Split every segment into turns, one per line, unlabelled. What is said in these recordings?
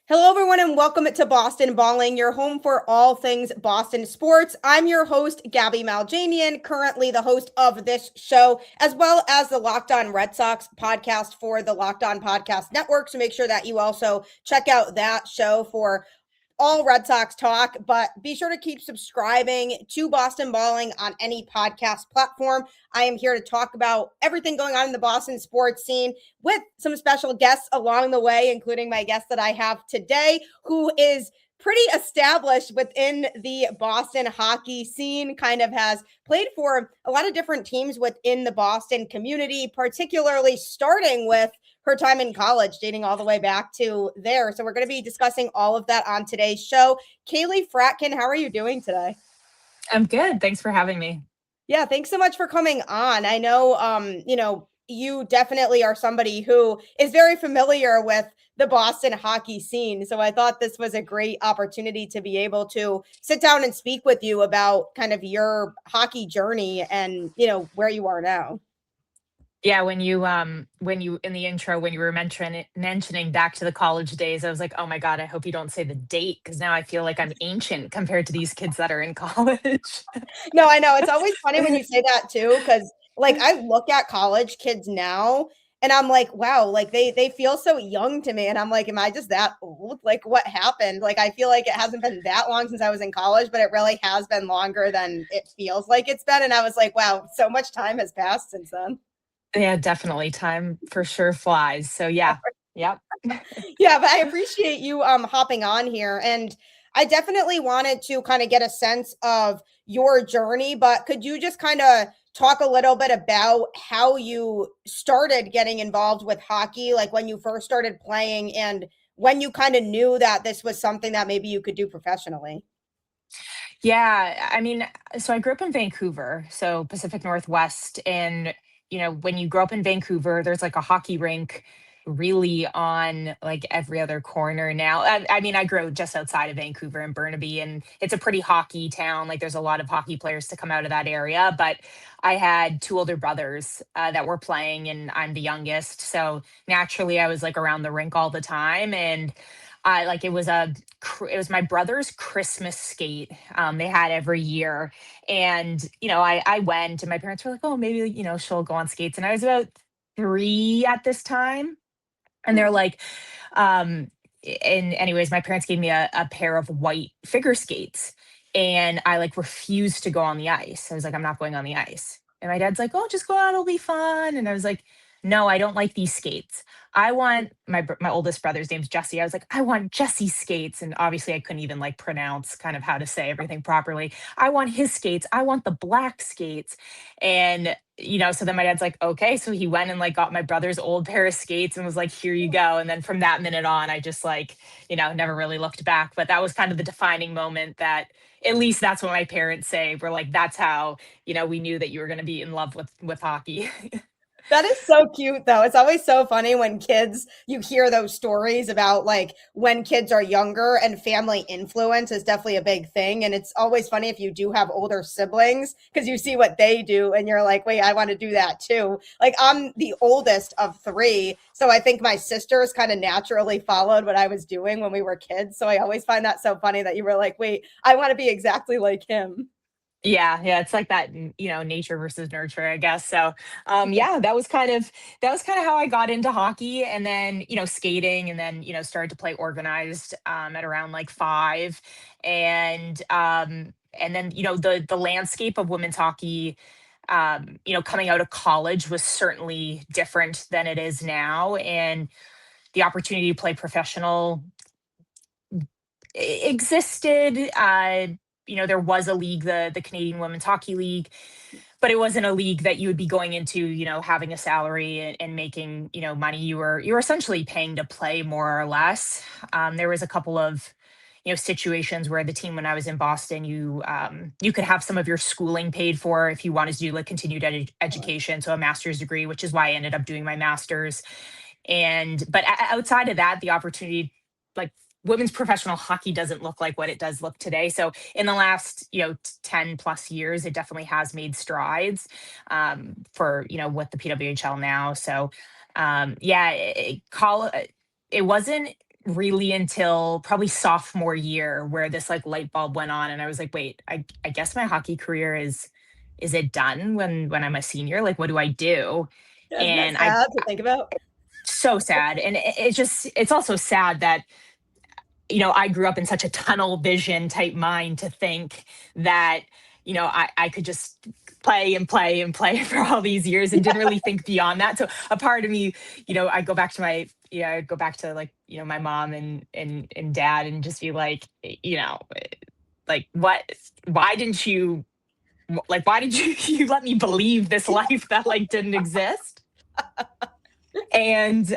Hello, everyone, and welcome to Boston Balling, your home for all things Boston sports. I'm your host, Gabby Maljanian, currently the host of this show, as well as the Locked On Red Sox podcast for the Locked On Podcast Network. So make sure that you also check out that show for all Red Sox talk, but be sure to keep subscribing to Boston Balling on any podcast platform. I am here to talk about everything going on in the Boston sports scene with some special guests along the way, including my guest that I have today, who is pretty established within the Boston hockey scene, kind of has played for a lot of different teams within the Boston community, particularly starting with her time in college, dating all the way back to there. So we're going to be discussing all of that on today's show. Kaleigh Fratkin, how are you doing today?
I'm good. Thanks for having me.
Yeah, thanks so much for coming on. I know, you definitely are somebody who is very familiar with the Boston hockey scene. So I thought this was a great opportunity to be able to sit down and speak with you about kind of your hockey journey and, where you are now.
Yeah, when you in the intro when you were mentioning back to the college days, I was like, "Oh my God, I hope you don't say the date because now I feel like I'm ancient compared to these kids that are in college."
No, I know. It's always funny when you say that too, because like I look at college kids now and I'm like, wow, like they feel so young to me. And I'm like, am I just that old? Like what happened? Like I feel like it hasn't been that long since I was in college, but it really has been longer than it feels like it's been. And I was like, wow, so much time has passed since then.
Yeah, definitely. Time for sure flies. So yeah. Yep.
Yeah, but I appreciate you hopping on here, and I definitely wanted to kind of get a sense of your journey, but could you just kind of talk a little bit about how you started getting involved with hockey, like when you first started playing and when you kind of knew that this was something that maybe you could do professionally?
Yeah, I mean, so I grew up in Vancouver, so Pacific Northwest, and when you grow up in Vancouver, there's like a hockey rink really on like every other corner now. I mean, I grew just outside of Vancouver in Burnaby, and it's a pretty hockey town. Like, there's a lot of hockey players to come out of that area. But I had two older brothers that were playing, and I'm the youngest, so naturally, I was like around the rink all the time, and I like it was my brother's Christmas skate. They had every year, and I went, and my parents were like, "Oh, maybe she'll go on skates." And I was about 3 at this time, and they're like, um, and anyways, my parents gave me a pair of white figure skates, and I like refused to go on the ice. I was like, "I'm not going on the ice." And my dad's like, "Oh, just go out, it'll be fun." And I was like, "No, I don't like these skates. I want my oldest brother's name's Jesse. I was like, I want Jesse's skates." And obviously I couldn't even like pronounce kind of how to say everything properly. I want his skates. I want the black skates. And so then my dad's like, okay. So he went and like got my brother's old pair of skates and was like, here you go. And then from that minute on, I just like, never really looked back. But that was kind of the defining moment that, at least that's what my parents say. We're like, that's how, we knew that you were going to be in love with hockey.
That is so cute, though. It's always so funny when you hear those stories about like when kids are younger and family influence is definitely a big thing. And it's always funny if you do have older siblings because you see what they do and you're like, wait, I want to do that too. Like I'm the oldest of three. So I think my sisters kind of naturally followed what I was doing when we were kids. So I always find that so funny that you were like, wait, I want to be exactly like him.
Yeah, it's like that, nature versus nurture, I guess. So, yeah, that was kind of how I got into hockey, and then skating, and then started to play organized at around like 5, and then the landscape of women's hockey, coming out of college was certainly different than it is now, and the opportunity to play professional existed. There was a league, the Canadian Women's Hockey League, but it wasn't a league that you would be going into, having a salary and making, money. You were essentially paying to play more or less. There was a couple of situations where the team when I was in Boston, you could have some of your schooling paid for if you wanted to do like continued education, so a master's degree, which is why I ended up doing my master's. And but outside of that, the opportunity, like, women's professional hockey doesn't look like what it does look today. So in the last 10 plus years, it definitely has made strides, for with the PWHL now. So yeah, it wasn't really until probably sophomore year where this like light bulb went on and I was like, wait, I guess my hockey career is it done when I'm a senior? Like, what do I do?
Isn't that
And I
sad to think about?
so sad. And it's just it's also sad that I grew up in such a tunnel vision type mind to think that, I could just play and play and play for all these years and didn't really think beyond that. So a part of me, I go back to I go back to like, my mom and dad and just be like, like why didn't you, like, why did you, you let me believe this life that like didn't exist? And,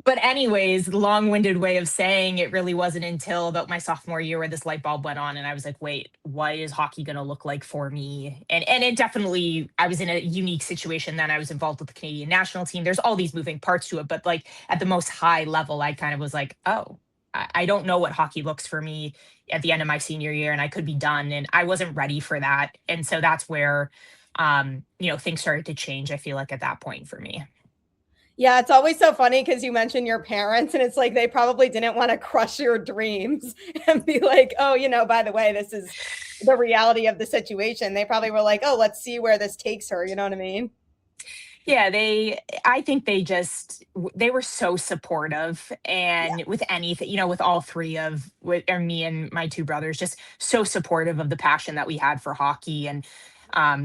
but anyways, long-winded way of saying it really wasn't until about my sophomore year where this light bulb went on and I was like, wait, what is hockey going to look like for me? And it definitely, I was in a unique situation then. I was involved with the Canadian national team. There's all these moving parts to it, but like at the most high level, I kind of was like, oh, I don't know what hockey looks for me at the end of my senior year and I could be done. And I wasn't ready for that. And so that's where, things started to change, I feel like at that point for me.
Yeah, it's always so funny because you mentioned your parents, and it's like they probably didn't want to crush your dreams and be like, oh, by the way, this is the reality of the situation. They probably were like, oh, let's see where this takes her. You know what I mean?
Yeah, I think they were so supportive
Yeah.
and with anything, with all three of with or me and my two brothers, just so supportive of the passion that we had for hockey. And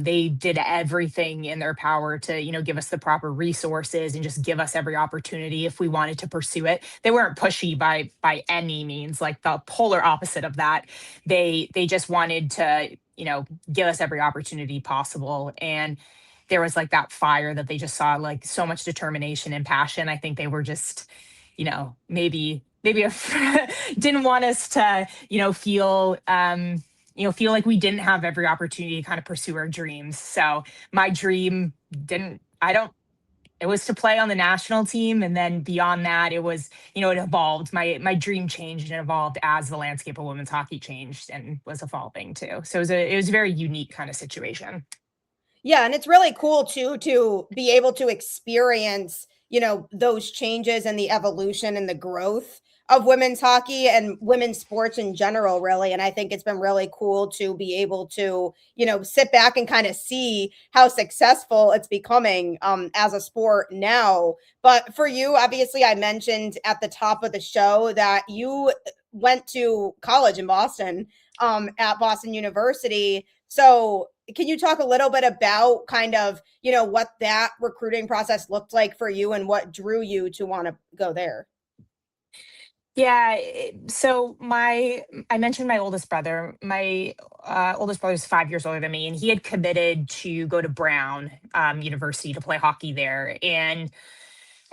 they did everything in their power to, give us the proper resources and just give us every opportunity if we wanted to pursue it. They weren't pushy by any means, like the polar opposite of that. They just wanted to, give us every opportunity possible. And there was like that fire that they just saw, like so much determination and passion. I think they were just, maybe didn't want us to, feel like we didn't have every opportunity to kind of pursue our dreams. So my dream didn't, I don't, it was to play on the national team. And then beyond that, it was, it evolved. My dream changed and evolved as the landscape of women's hockey changed and was evolving too. So it was a very unique kind of situation.
Yeah, and it's really cool too to be able to experience, those changes and the evolution and the growth of women's hockey and women's sports in general, really. And I think it's been really cool to be able to, sit back and kind of see how successful it's becoming as a sport now. But for you, obviously, I mentioned at the top of the show that you went to college in Boston at Boston University. So can you talk a little bit about kind of, what that recruiting process looked like for you and what drew you to want to go there?
Yeah. So I mentioned my oldest brother. My oldest brother is 5 years older than me, and he had committed to go to Brown University to play hockey there. And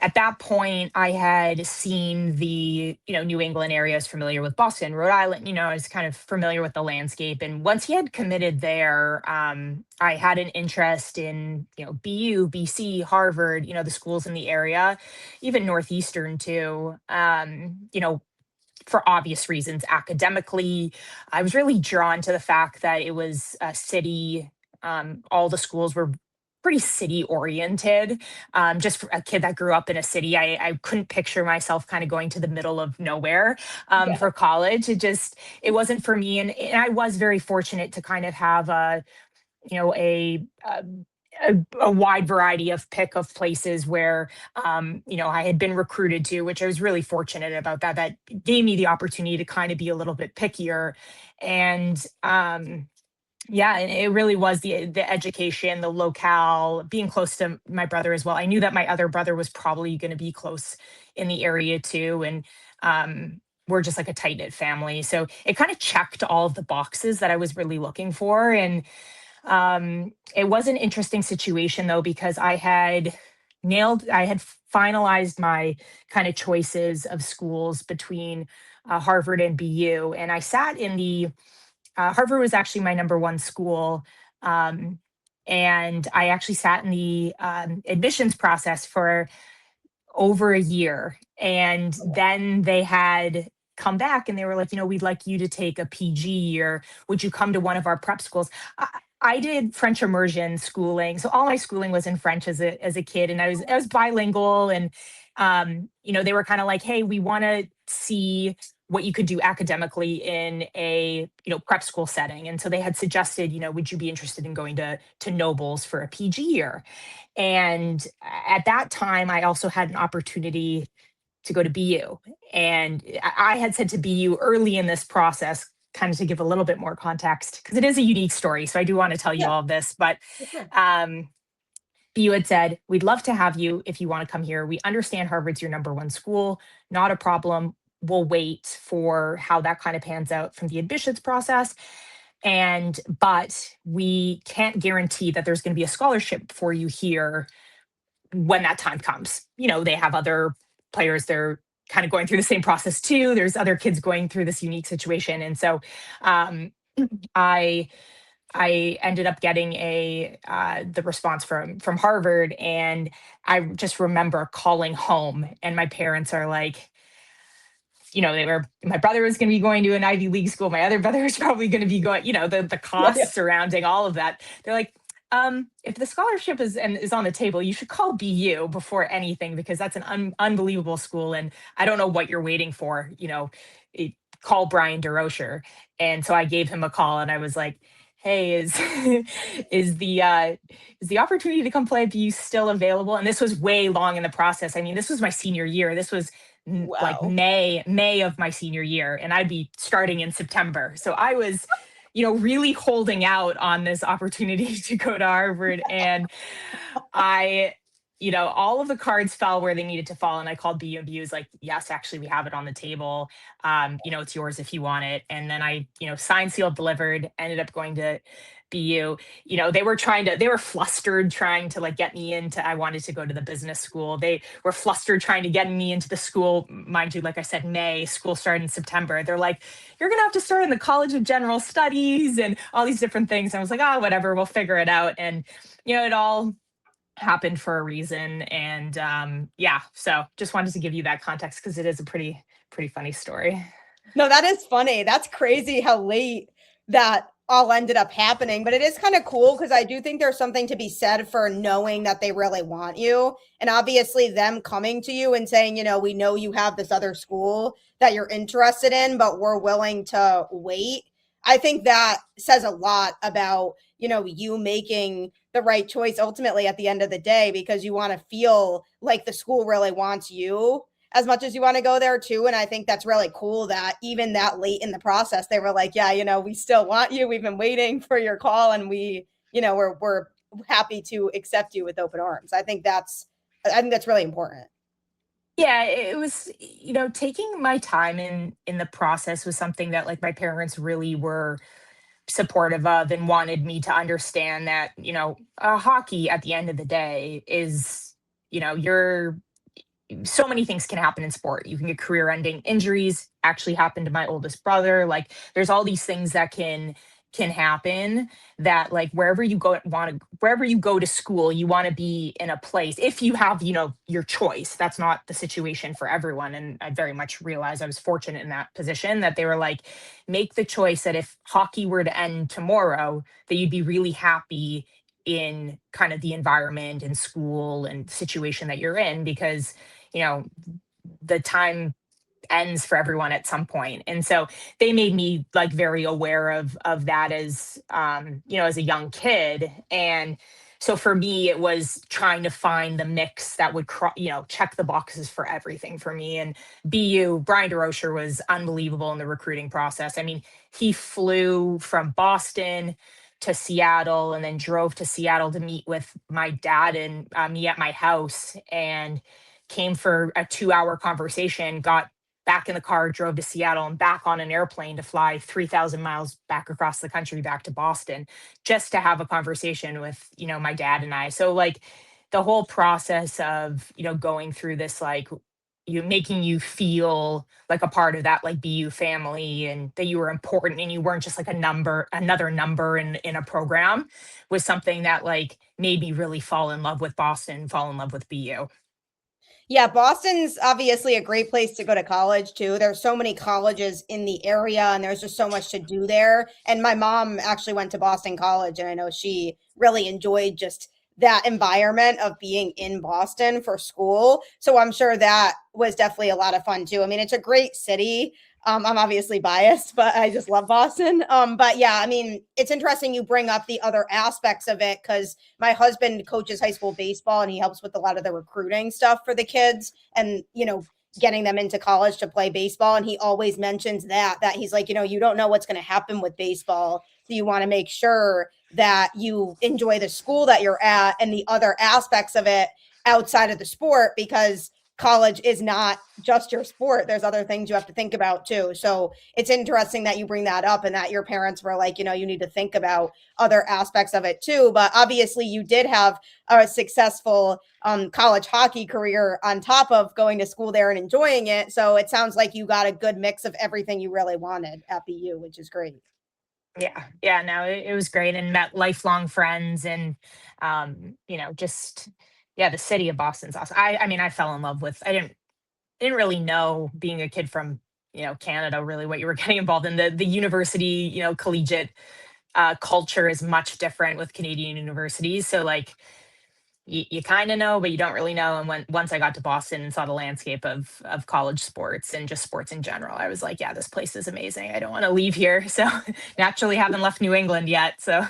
at that point, I had seen the, New England areas, familiar with Boston, Rhode Island, I was kind of familiar with the landscape. And once he had committed there, I had an interest in, BU, BC, Harvard, the schools in the area, even Northeastern too. For obvious reasons, academically, I was really drawn to the fact that it was a city. All the schools were pretty city oriented. Just for a kid that grew up in a city, I couldn't picture myself kind of going to the middle of nowhere
Yeah.
for college. It wasn't for me. And I was very fortunate to kind of have you know, a, a a wide variety of pick of places where I had been recruited to, which I was really fortunate about that. That gave me the opportunity to kind of be a little bit pickier. And yeah, and it really was the education, the locale, being close to my brother as well. I knew that my other brother was probably going to be close in the area too. And we're just like a tight knit family. So it kind of checked all of the boxes that I was really looking for. And it was an interesting situation though, because I had finalized my kind of choices of schools between Harvard and BU. And I sat in the Harvard was actually my number one school. Um, and I actually sat in the admissions process for over a year. And then they had come back and they were like, we'd like you to take a PG year. Would you come to one of our prep schools? I did French immersion schooling. So all my schooling was in French as a kid. And I was bilingual. And they were kind of like, hey, we want to see what you could do academically in a prep school setting. And so they had suggested, would you be interested in going to Nobles for a PG year? And at that time, I also had an opportunity to go to BU. And I had said to BU early in this process, kind of to give a little bit more context, because it is a unique story. So I do want to tell you
Yeah,
all of this. But
for sure.
BU had said, we'd love to have you if you want to come here. We understand Harvard's your number one school, not a problem. We'll wait for how that kind of pans out from the admissions process. But we can't guarantee that there's going to be a scholarship for you here when that time comes. They have other players, they're kind of going through the same process too. There's other kids going through this unique situation. And so um, I ended up getting the response from Harvard, and I just remember calling home, and my parents are like, my brother was going to be going to an Ivy League school. My other brother was probably going to be going, the
Yeah, yeah.
costs surrounding all of that. They're like, if the scholarship is on the table, you should call BU before anything, because that's an unbelievable school. And I don't know what you're waiting for, call Brian DeRocher. And so I gave him a call, and I was like, hey, is the opportunity to come play at BU still available? And this was way long in the process. I mean, this was my senior year. This was like
Wow.
May of my senior year, and I'd be starting in September. So I was, really holding out on this opportunity to go to Harvard. And I, all of the cards fell where they needed to fall. And I called BU, and BU was like, yes, actually, we have it on the table. It's yours if you want it. And then I, signed, sealed, delivered, ended up going to BU. They were flustered trying to like get me into, I wanted to go to the business school. They were flustered trying to get me into the school, mind you, like I said, May, school started in September. They're like, you're going to have to start in the College of General Studies and all these different things. I was like, oh, whatever, we'll figure it out. And, it all happened for a reason. And yeah, so just wanted to give you that context, because it is a pretty funny story.
No, that is funny. That's crazy how late that all ended up happening. But it is kind of cool because I do think there's something to be said for knowing that they really want you. And obviously, them coming to you and saying, we know you have this other school that you're interested in, but we're willing to wait. I think that says a lot about, you making the right choice ultimately at the end of the day, because you want to feel like the school really wants you as much as you want to go there too. And I think that's really cool that even that late in the process, they were like, yeah, we still want you. We've been waiting for your call, and we're happy to accept you with open arms. I think that's really important.
Yeah, it was, taking my time in the process was something that like my parents really were supportive of, and wanted me to understand that, hockey at the end of the day is, you're so many things can happen in sport. You can get career ending injuries, actually happened to my oldest brother. Like there's all these things that can happen, that like wherever you go to school, you want to be in a place, if you have, your choice. That's not the situation for everyone. And I very much realized I was fortunate in that position, that they were like, make the choice that if hockey were to end tomorrow, that you'd be really happy in kind of the environment and school and situation that you're in, because the time ends for everyone at some point. And so they made me like very aware of that as as a young kid. And so for me, it was trying to find the mix that would check the boxes for everything for me. And Brian DeRocher was unbelievable in the recruiting process. I mean, he flew from Boston to Seattle, and then drove to Seattle to meet with my dad and me at my house, and came for a 2-hour conversation, got back in the car, drove to Seattle, and back on an airplane to fly 3,000 miles back across the country, back to Boston, just to have a conversation with, my dad and I. So like the whole process of, going through this, like, making you feel like a part of that like BU family, and that you were important, and you weren't just like another number in a program, was something that like made me really fall in love with Boston, fall in love with BU.
Yeah, Boston's obviously a great place to go to college too. There's so many colleges in the area, and there's just so much to do there. And my mom actually went to Boston College, and I know she really enjoyed just that environment of being in Boston for school. So I'm sure that was definitely a lot of fun too. I mean, it's a great city. I'm obviously biased, but I just love Boston. But yeah, I mean, it's interesting you bring up the other aspects of it because my husband coaches high school baseball and he helps with a lot of the recruiting stuff for the kids and, getting them into college to play baseball. And he always mentions that he's like, you don't know what's going to happen with baseball. So you want to make sure that you enjoy the school that you're at and the other aspects of it outside of the sport because college is not just your sport. There's other things you have to think about too. So it's interesting that you bring that up and that your parents were like, you need to think about other aspects of it too. But obviously you did have a successful college hockey career on top of going to school there and enjoying it. So it sounds like you got a good mix of everything you really wanted at BU, which is great.
Yeah, yeah, no, it was great and met lifelong friends and just yeah, the city of Boston's awesome. I mean, I fell in love with I didn't really know being a kid from, Canada really what you were getting involved in. The university, collegiate culture is much different with Canadian universities. So like you kind of know, but you don't really know. And once I got to Boston and saw the landscape of college sports and just sports in general, I was like, yeah, this place is amazing. I don't want to leave here. So naturally haven't left New England yet. So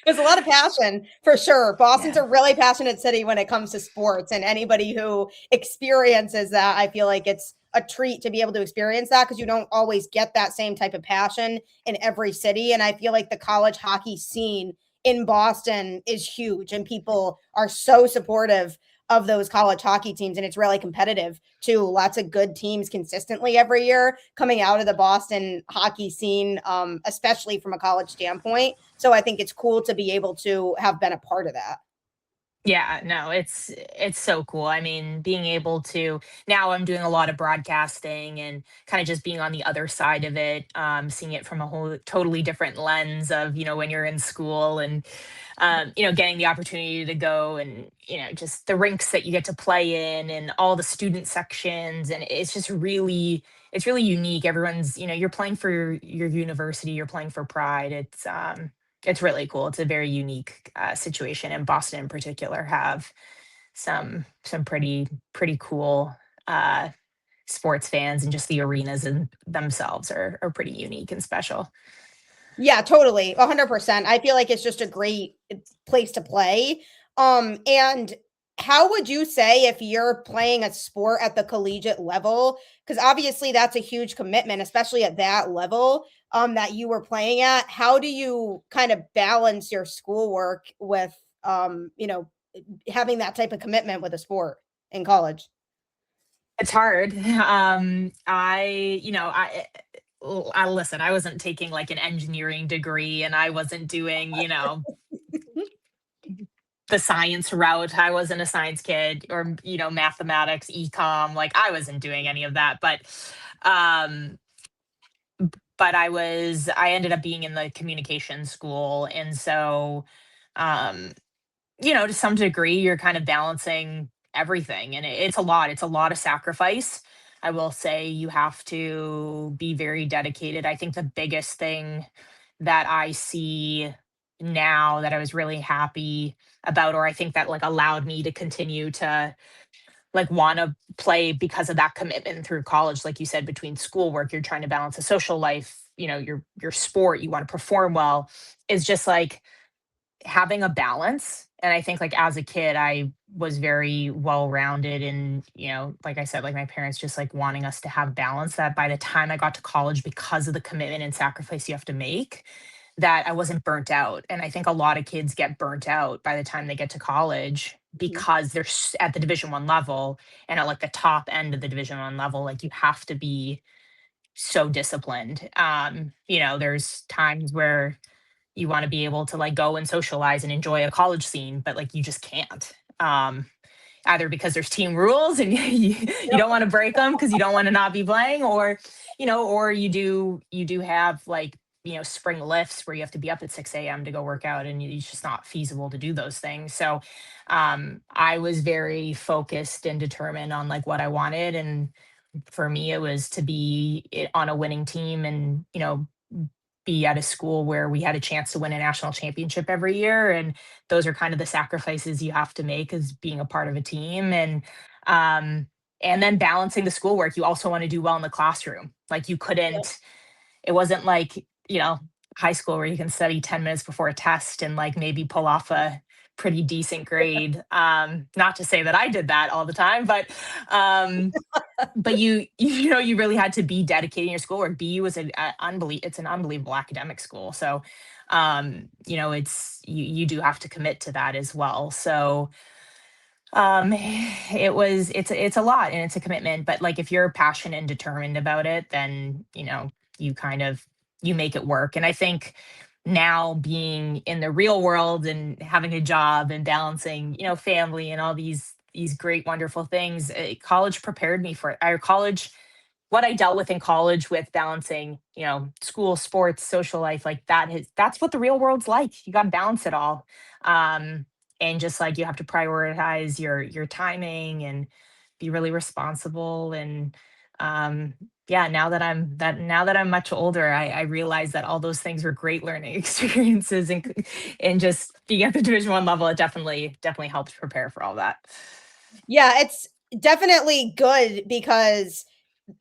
There's a lot of passion for sure. Boston's
yeah.
a really passionate city when it comes to sports, and anybody who experiences that, I feel like it's a treat to be able to experience that because you don't always get that same type of passion in every city. And I feel like the college hockey scene in Boston is huge, and people are so supportive of those college hockey teams, and it's really competitive too. Lots of good teams consistently every year coming out of the Boston hockey scene, especially from a college standpoint. So I think it's cool to be able to have been a part of that.
Yeah, no, it's so cool. I mean, being able to now I'm doing a lot of broadcasting and kind of just being on the other side of it, seeing it from a whole totally different lens of, when you're in school and getting the opportunity to go and, just the rinks that you get to play in and all the student sections. And it's really unique. Everyone's, you're playing for your university, you're playing for pride. It's really cool. It's a very unique situation, and Boston in particular have some pretty cool uh, sports fans, and just the arenas and themselves are pretty unique and special.
Yeah, totally. 100%. I feel like it's just a great place to play. And how would you say if you're playing a sport at the collegiate level? Because obviously that's a huge commitment, especially at that level that you were playing at. How do you kind of balance your schoolwork with having that type of commitment with a sport in college?
It's hard. I listen. I wasn't taking like an engineering degree, and I wasn't doing the science route. I wasn't a science kid or mathematics, ecom. Like I wasn't doing any of that, um but I ended up being in the communication school. And so um to some degree you're kind of balancing everything, and it's a lot of sacrifice. I will say you have to be very dedicated. I think the biggest thing that I see now that I was really happy about, or I think that like allowed me to continue to like want to play because of that commitment through college, like you said, between schoolwork, you're trying to balance a social life, your sport, you want to perform well, is just like having a balance. And I think like as a kid, I was very well rounded and, like I said, like my parents just like wanting us to have balance, that by the time I got to college, because of the commitment and sacrifice you have to make, that I wasn't burnt out. And I think a lot of kids get burnt out by the time they get to college
Mhm.
because they're at the Division 1 level, and at like the top end of the Division 1 level, like you have to be so disciplined. There's times where you want to be able to like go and socialize and enjoy a college scene, but like you just can't. Either because there's team rules and you
Yep.
don't want to break them because you don't want to not be playing, or you do have like spring lifts where you have to be up at 6 a.m. to go work out, and it's just not feasible to do those things. So I was very focused and determined on like what I wanted, and for me it was to be on a winning team and be at a school where we had a chance to win a national championship every year. And those are kind of the sacrifices you have to make as being a part of a team. Um, and then balancing the schoolwork, you also want to do well in the classroom. Like you couldn't, it wasn't like, high school where you can study 10 minutes before a test and like maybe pull off a pretty decent grade. Not to say that I did that all the time, um, but you really had to be dedicating your schoolwork. BU was it's an unbelievable academic school. So, you do have to commit to that as well. So, it's a lot and it's a commitment, but like if you're passionate and determined about it, then you kind of you make it work. And I think now being in the real world and having a job and balancing family and all these great wonderful things, college prepared me for it. Our college, what I dealt with in college with balancing, school, sports, social life, like that's what the real world's like. You got to balance it all. Um, and just like you have to prioritize your timing and be really responsible. And yeah, now that I'm much older, I realize that all those things were great learning experiences, and just being at the Division 1 level, it definitely helps prepare for all that.
Yeah, it's definitely good because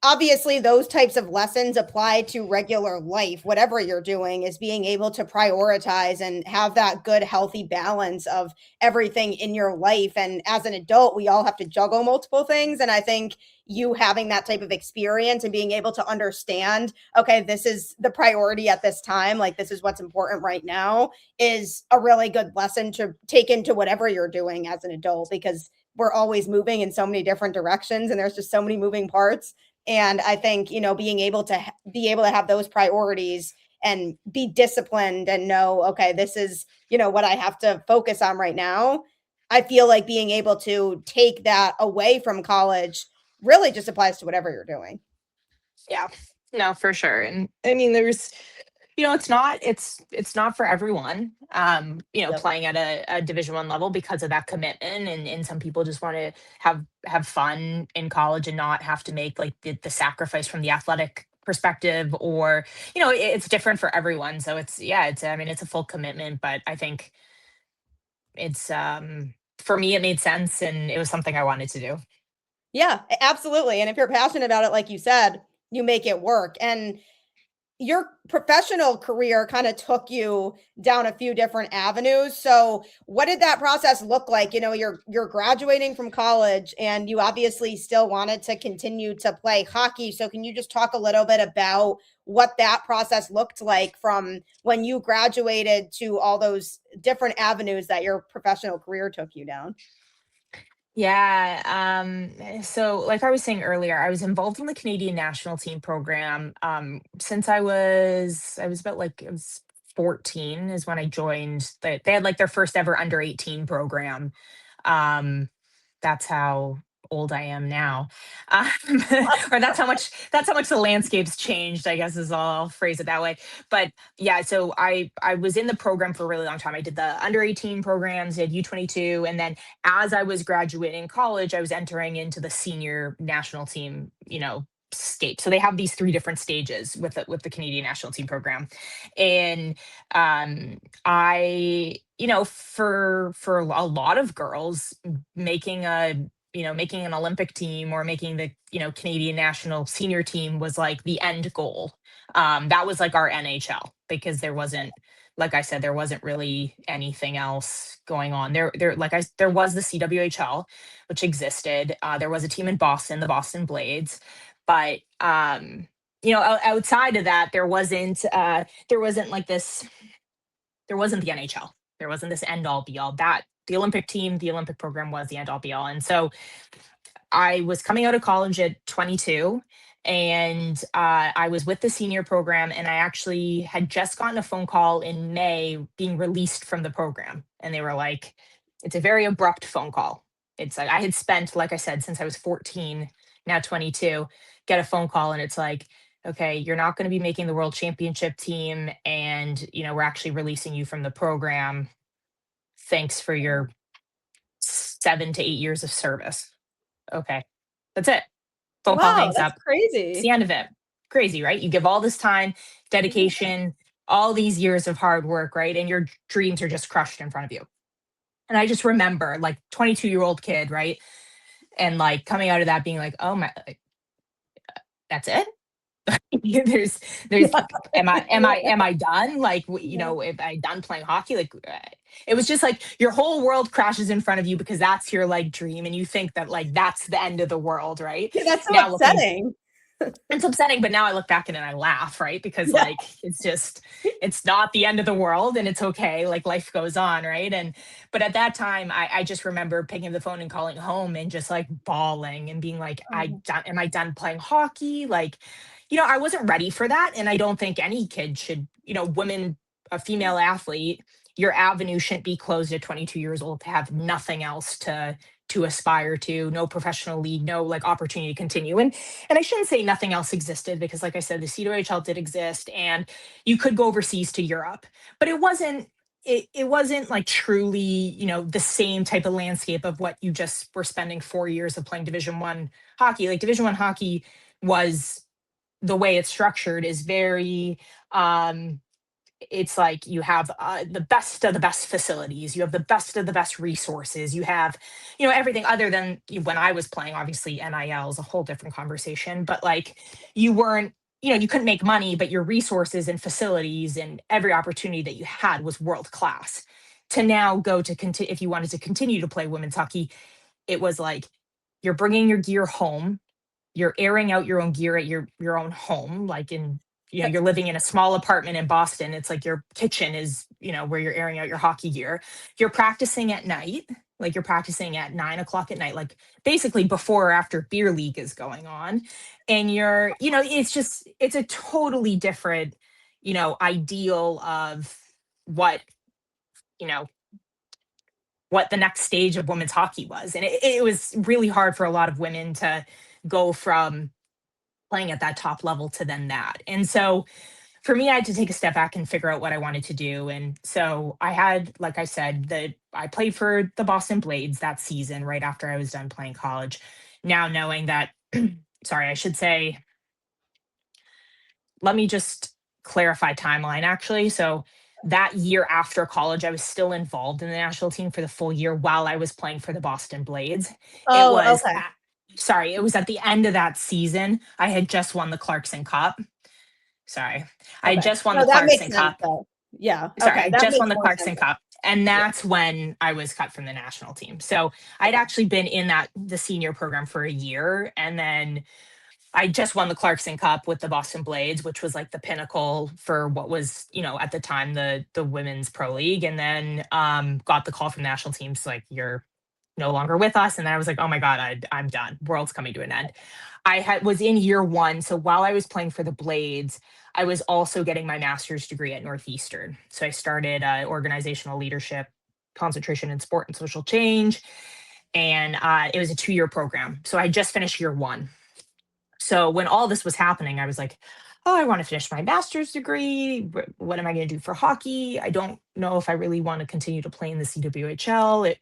obviously those types of lessons apply to regular life. Whatever you're doing is being able to prioritize and have that good healthy balance of everything in your life. And as an adult, we all have to juggle multiple things, and I think you having that type of experience and being able to understand, okay, this is the priority at this time, like this is what's important right now, is a really good lesson to take into whatever you're doing as an adult, because we're always moving in so many different directions and there's just so many moving parts. And I think, being able to have those priorities and be disciplined and know, okay, this is, what I have to focus on right now. I feel like being able to take that away from college really just applies to whatever you're doing.
Yeah, no, for sure. And I mean, it's not for everyone,
Yep.
playing at a Division 1 level because of that commitment. And some people just want to have fun in college and not have to make like the sacrifice from the athletic perspective, or it's different for everyone. So I mean, it's a full commitment, but I think it's for me it made sense and it was something I wanted to do.
Yeah, absolutely. And if you're passionate about it, like you said, you make it work. And your professional career kind of took you down a few different avenues. So, what did that process look like? You're graduating from college and you obviously still wanted to continue to play hockey. So, can you just talk a little bit about what that process looked like from when you graduated to all those different avenues that your professional career took you down?
Yeah. So like I was saying earlier, I was involved in the Canadian national team program since I was about like I was 14 is when I joined. They had like their first ever under 18 program. Um, that's how old I am now. Um, or that's how much the landscape's changed, I guess is all, I'll phrase it that way. But yeah, so I was in the program for a really long time. I did the under 18 programs, did U22, and then as I was graduating college, I was entering into the senior national team, state. So they have these three different stages with the Canadian national team program. And I, for a lot of girls, making an Olympic team or making the, Canadian national senior team was like the end goal. That was like our NHL because there wasn't, like I said, there wasn't really anything else going on. There was the CWHL, which existed. There was a team in Boston, the Boston Blades, but outside of that, there wasn't like this. There wasn't the NHL. There wasn't this end all be all. That the Olympic team, the Olympic program was the end all be all. And so I was coming out of college at 22, and I was with the senior program, and I actually had just gotten a phone call in May being released from the program. And they were like, it's a very abrupt phone call. It's like I had spent, like I said, since I was 14, now 22, get a phone call, and it's like, okay, you're not going to be making the world championship team, and we're actually releasing you from the program. Thanks for your 7 to 8 years of service. Okay. That's it. Phone call
Wow,
hangs
that's
up. It's the
crazy.
end of it. Crazy, right? You give all this time, dedication, all these years of hard work, right? And your dreams are just crushed in front of you. And I just remember like 22-year-old kid, right? And like coming out of that being like, oh my, like, that's it. there's there's am I done, like
Yeah.
if I done playing hockey, like it was just like your whole world crashes in front of you because that's your like dream and you think that like that's the end of the world, right?
Yeah, that's so
Now looking,
upsetting.
it's upsetting, but now I look back and I laugh, right? Because
Yeah.
like it's not the end of the world and it's okay. Like life goes on, right? And but at that time, I just remember picking up the phone and calling home and just like bawling and being like,
Oh,
am I done playing hockey? Like, I wasn't ready for that. And I don't think any kid should, women, a female athlete, your avenue shouldn't be closed at 22 years old to have nothing else to aspire to, no professional league, no like opportunity to continue. And I shouldn't say nothing else existed because, like I said, the CWHL did exist and you could go overseas to Europe, but it wasn't like truly, the same type of landscape of what you just were spending 4 years of playing Division 1 hockey. Like Division 1 hockey was the way it's structured is very it's like you have the best of the best facilities, you have the best of the best resources, you have everything other than when I was playing. Obviously NIL is a whole different conversation, but like you weren't, you couldn't make money, but your resources and facilities and every opportunity that you had was world class. To now go to continue, if you wanted to continue to play women's hockey, it was like you're bringing your gear home, you're airing out your own gear at your own home, like in, you're living in a small apartment in Boston. It's like your kitchen is, where you're airing out your hockey gear. You're practicing at night, like you're practicing at 9 o'clock at night, like basically before or after beer league is going on. And you're, it's a totally different, ideal of what, you know, what the next stage of women's hockey was. And it was really hard for a lot of women to go from playing at that top level to then that. And so for me, I had to take a step back and figure out what I wanted to do. And so I had, like I said, I played for the Boston Blades that season right after I was done playing college. Now knowing that, sorry, I should say, let me just clarify timeline actually. So that year after college, I was still involved in the national team for the full year while I was playing for the Boston Blades. It
oh,
was,
okay.
sorry, it was at the end of that season. I had just won the Clarkson Cup. Sorry. I
Okay.
just won
No,
the
that makes
Clarkson
sense
Cup.
though. Yeah.
Sorry,
Okay.
I
That
just
makes
won the
more sense.
Clarkson Cup. And
Yeah.
that's when I was cut from the national team. So I'd
Okay.
actually been in the senior program for a year. And then I just won the Clarkson Cup with the Boston Blades, which was like the pinnacle for what was, at the time the women's pro league. And then got the call from the national teams like you're no longer with us. And then I was like, oh my God, I'm done. World's coming to an end. Was in year one. So while I was playing for the Blades, I was also getting my master's degree at Northeastern. So I started organizational leadership, concentration in sport and social change. And it was a 2-year program. So I just finished year one. So when all this was happening, I was like, oh, I want to finish my master's degree. What am I going to do for hockey? I don't know if I really want to continue to play in the CWHL.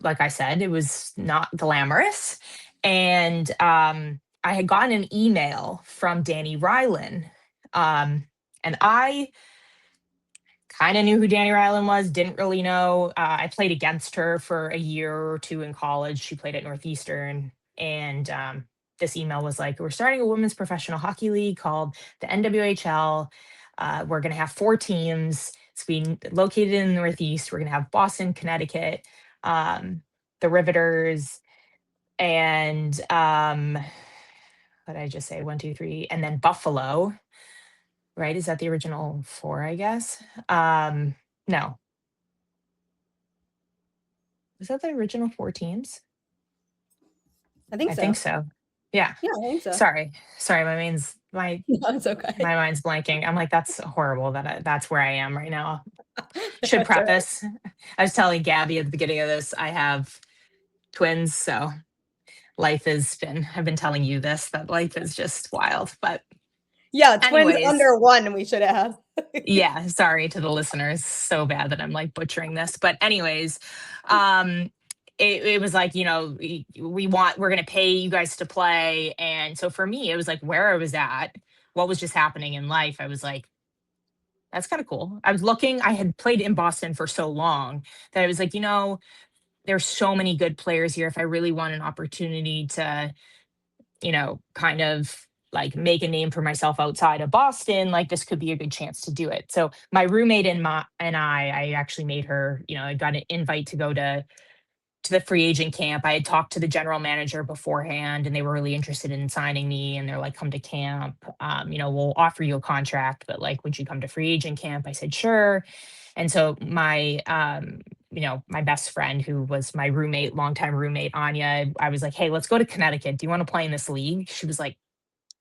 Like I said, it was not glamorous. And I had gotten an email from Danny Rylan. And I kind of knew who Danny Rylan was, didn't really know. I played against her for a year or two in college. She played at Northeastern. And this email was like, we're starting a women's professional hockey league called the NWHL. We're going to have 4 teams. It's being located in the Northeast. We're going to have Boston, Connecticut, the Riveters, and what did I just say? 1, 2, 3, and then Buffalo. Right? Is that the original 4? I guess. No, was that the original 4 teams?
I think
I
so.
think so. Yeah.
Yeah, I think so.
Sorry. My
No, it's okay.
my mind's blanking. I'm like, that's horrible that's where I am right now. Should
That's all right.
preface. I was telling Gabby at the beginning of this, I have twins, so I've been telling you this, that life is just wild. But
Yeah, twins
anyways,
under one, we should have.
yeah, sorry to the listeners. So bad that I'm like butchering this. But anyways, um it was like, we're going to pay you guys to play. And so for me, it was like where I was at, what was just happening in life. I was like, That's kind of cool. I was looking, I had played in Boston for so long that I was like, there's so many good players here. If I really want an opportunity to, kind of like make a name for myself outside of Boston, like this could be a good chance to do it. So my roommate and I actually made her, I got an invite to go to the free agent camp. I had talked to the general manager beforehand and they were really interested in signing me. And they're like, come to camp. We'll offer you a contract, but like, would you come to free agent camp? I said, sure. And so my best friend who was my roommate, longtime roommate, Anya, I was like, hey, let's go to Connecticut. Do you want to play in this league? She was like,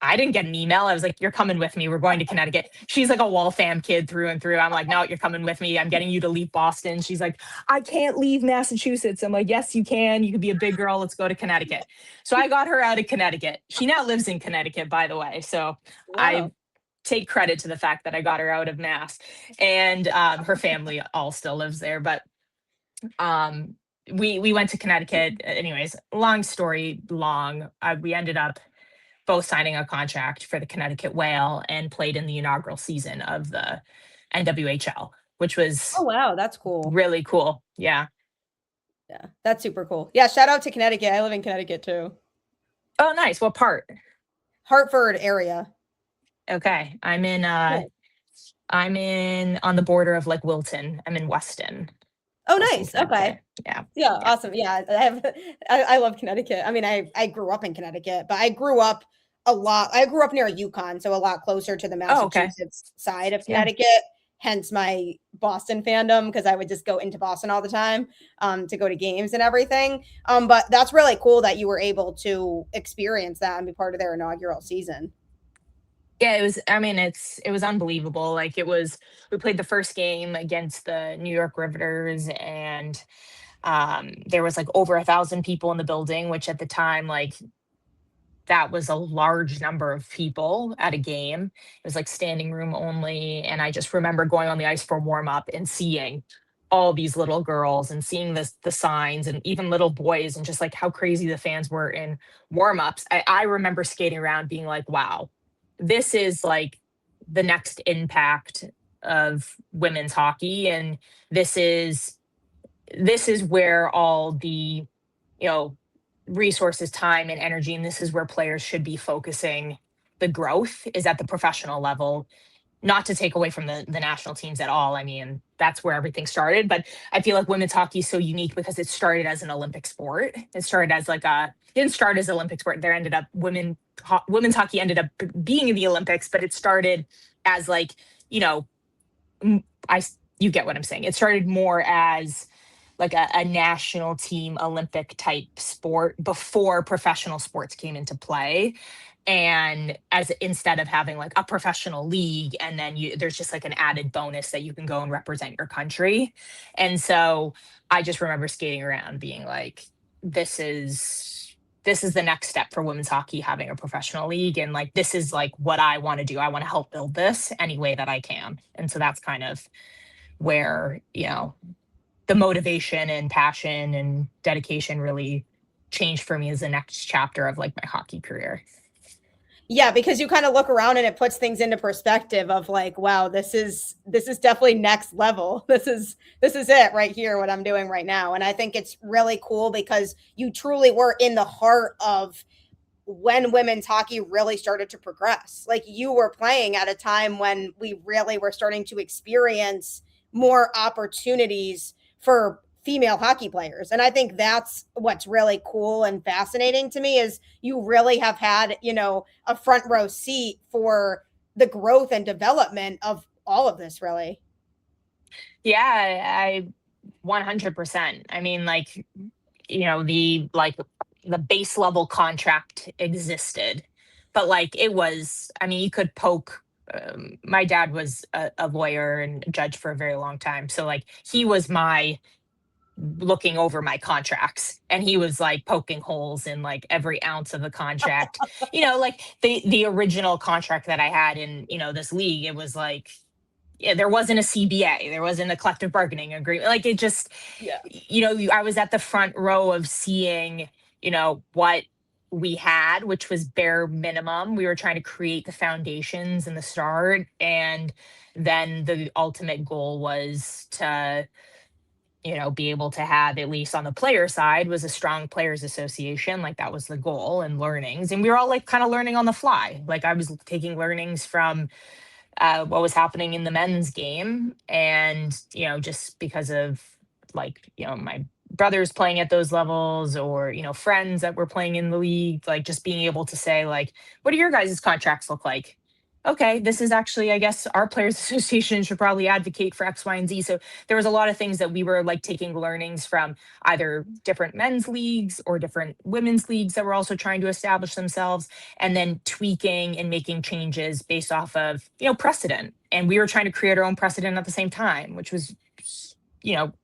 I didn't get an email. I was like, you're coming with me. We're going to Connecticut. She's like a Waltham kid through and through. I'm like, no, you're coming with me. I'm getting you to leave Boston. She's like, I can't leave Massachusetts. I'm like, yes, you can. You could be a big girl. Let's go to Connecticut. So I got her out of Connecticut. She now lives in Connecticut, by the way. So I
Wow.
take credit to the fact that I got her out of Mass. And her family all still lives there. But we went to Connecticut. Anyways, long story long. We ended up both signing a contract for the Connecticut Whale and played in the inaugural season of the NWHL, which
Oh
was
wow, that's cool.
really cool. Yeah.
Yeah, that's super cool. Yeah, shout out to Connecticut. I live in Connecticut too.
Oh, nice. What part?
Hartford area.
Okay.
Cool.
I'm in on the border of like Wilton. I'm in Weston.
Oh,
Weston,
nice. Okay.
Connecticut. Yeah.
Yeah,
Yeah.
awesome. Yeah, I love Connecticut. I mean, I grew up in Connecticut, but I grew up near Yukon, so a lot closer to the
Oh, okay.
Massachusetts side of
Yeah.
Connecticut. Hence my Boston fandom because I would just go into Boston all the time to go to games and everything. But that's really cool that you were able to experience that and be part of their inaugural season.
Yeah, it was unbelievable. Like we played the first game against the New York Riveters and there was like over 1,000 people in the building, which at the time, like that was a large number of people at a game. It was like standing room only. And I just remember going on the ice for warm up and seeing all these little girls and seeing the signs and even little boys and just like how crazy the fans were in warm ups. I remember skating around being like, wow, this is like the next impact of women's hockey. And this is where all the you know resources, time, and energy, and this is where players should be focusing the growth is at the professional level, not to take away from the national teams at all. I mean, that's where everything started, but I feel like women's hockey is so unique because it started as an Olympic sport. It started as like a didn't start as an Olympic sport. There ended up women's hockey ended up being in the Olympics, but it started as like, you know, I you get what I'm saying. It started more as like a national team Olympic type sport before professional sports came into play. And as instead of having like a professional league and then there's just like an added bonus that you can go and represent your country. And so I just remember skating around being like, this is the next step for women's hockey, having a professional league. And like, this is like what I want to do. I want to help build this any way that I can. And so that's kind of where, the motivation and passion and dedication really changed for me as the next chapter of like my hockey career.
Yeah, because you kind of look around and it puts things into perspective of like, wow, this is definitely next level. This is it right here, what I'm doing right now. And I think it's really cool because you truly were in the heart of when women's hockey really started to progress. Like you were playing at a time when we really were starting to experience more opportunities for female hockey players. And I think that's what's really cool and fascinating to me is you really have had, a front row seat for the growth and development of all of this really.
Yeah, I 100%. I mean, like, the base level contract existed, but like it was, I mean, you could poke. My dad was a lawyer and a judge for a very long time. So like he was my looking over my contracts and he was like poking holes in like every ounce of the contract. Like the original contract that I had in, this league, it was like, yeah, there wasn't a CBA, there wasn't a collective bargaining agreement. Like it just,
Yeah.
I was at the front row of seeing, what we had, which was bare minimum. We were trying to create the foundations and the start. And then the ultimate goal was to, be able to have, at least on the player side, was a strong players association. Like that was the goal and learnings. And we were all like kind of learning on the fly. Like I was taking learnings from what was happening in the men's game. And, just because of like, my brothers playing at those levels, or, friends that were playing in the league, like just being able to say, like, what do your guys' contracts look like? Okay, this is actually, I guess, our players association should probably advocate for X, Y, and Z. So there was a lot of things that we were like taking learnings from either different men's leagues or different women's leagues that were also trying to establish themselves, and then tweaking and making changes based off of, precedent. And we were trying to create our own precedent at the same time, which was,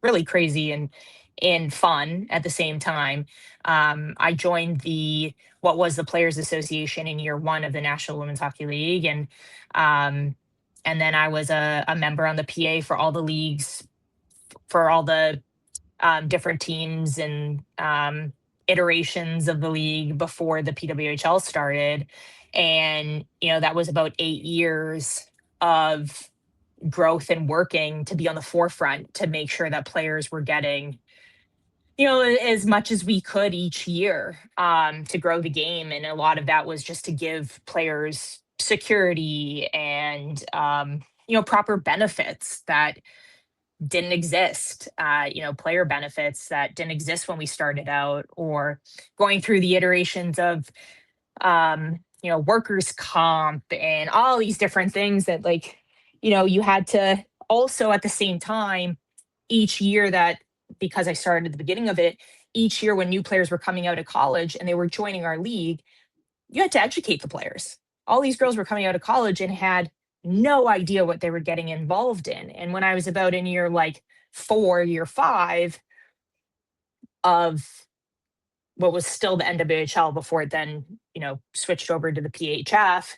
really crazy and fun at the same time. I joined what was the Players Association in year one of the National Women's Hockey League, um, and then I was a member on the PA for all the leagues, for all the different teams and iterations of the league before the PWHL started. And, that was about 8 years of growth and working to be on the forefront to make sure that players were getting, as much as we could each year, to grow the game. And a lot of that was just to give players security and, proper benefits that didn't exist, player benefits that didn't exist when we started out, or going through the iterations of, workers' comp and all these different things that, like, you had to also at the same time, each year that, because I started at the beginning of it, each year when new players were coming out of college and they were joining our league, you had to educate the players. All these girls were coming out of college and had no idea what they were getting involved in. And when I was about in year like 4, year 5 of what was still the NWHL before it then, switched over to the PHF,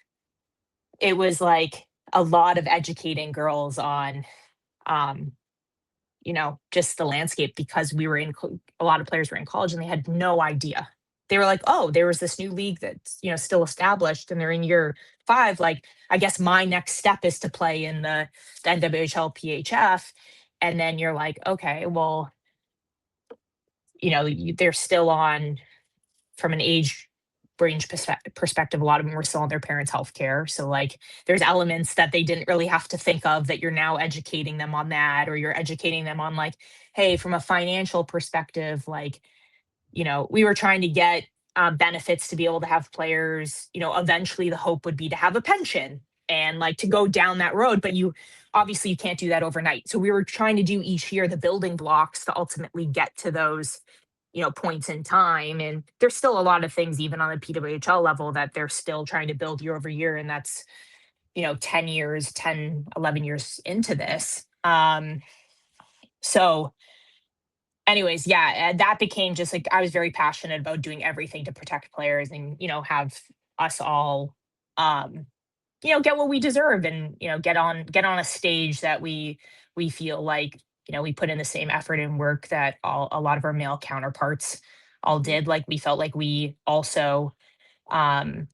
it was like a lot of educating girls on, um, just the landscape, because we were a lot of players were in college and they had no idea. They were like, oh, there was this new league that's, still established and they're in year 5. Like, I guess my next step is to play in the NWHL PHF. And then you're like, okay, well, they're still on, from an age range perspective, a lot of them were still on their parents' health care. So like there's elements that they didn't really have to think of, that you're now educating them on that, or you're educating them on, like, hey, from a financial perspective, like, we were trying to get benefits to be able to have players, eventually the hope would be to have a pension and like to go down that road. But obviously you can't do that overnight. So we were trying to do each year the building blocks to ultimately get to those, points in time. And there's still a lot of things, even on the PWHL level, that they're still trying to build year over year. And that's, 10 years, 10, 11 years into this. So anyways, yeah, that became just like, I was very passionate about doing everything to protect players and, have us all, get what we deserve, and, get on a stage that we feel like, we put in the same effort and work that a lot of our male counterparts all did. Like we felt like we also, um,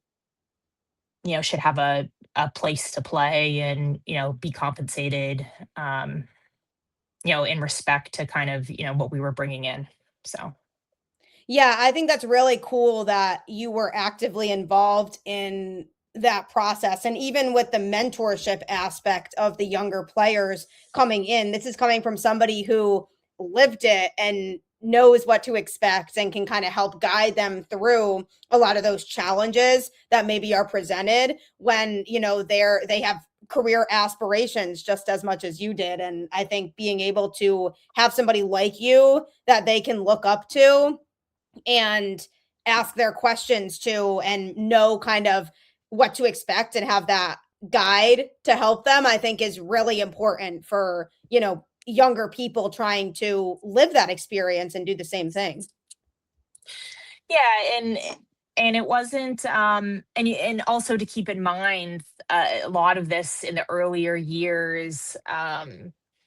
should have a place to play and, be compensated, in respect to kind of, what we were bringing in. So,
Yeah, I think that's really cool that you were actively involved in that process. And even with the mentorship aspect of the younger players coming in, this is coming from somebody who lived it and knows what to expect and can kind of help guide them through a lot of those challenges that maybe are presented when, they have career aspirations just as much as you did. And I think being able to have somebody like you that they can look up to and ask their questions to and know kind of what to expect and have that guide to help them, I think is really important for, younger people trying to live that experience and do the same thing.
yeah, and it wasn't, and also to keep in mind, a lot of this in the earlier years,